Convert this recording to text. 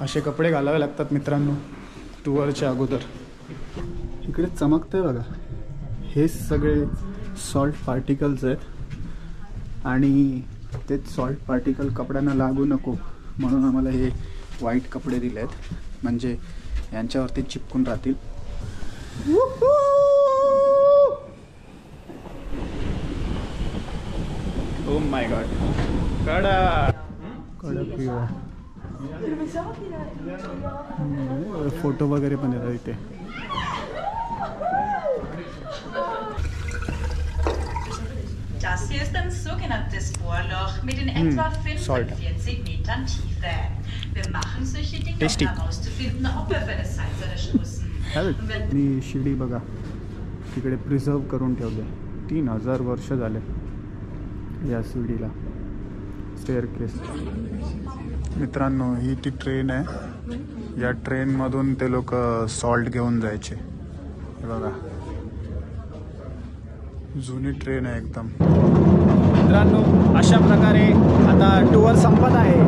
असे कपडे घालावे लागतात मित्रांनो टूरच्या अगोदर. इकडे चमकतंय बघा, हे सगळे सॉल्ट पार्टिकल्स आहेत आणि तेच सॉल्ट पार्टिकल कपड्यांना लागू नको म्हणून आम्हाला हे व्हाईट कपडे दिले आहेत, म्हणजे यांच्यावरती चिपकून राहतील. ओ माय गॉड, कडक व्ह्यू आहे. फोटो वगैरे पण येतात इथे. Das hier ist ein sogenanntes Bohrloch mit in etwa 45 Metern Tiefe. Wir machen solche Dinge, um herauszufinden, ob wir für eine Salzsäure stoßen. मी शिडी बघा तिकडे प्रिझर्व करून ठेवले. 3000 वर्ष झाले या शिडीला. स्टेअरकेस. मित्रांनो ही ती ट्रेन आहे, या ट्रेनमधून ते लोक सॉल्ट घेऊन जायचे. हे बघा जुनी ट्रेन आहे एकदम. मित्रांनो अशा प्रकारे आता टूर संपत आहे.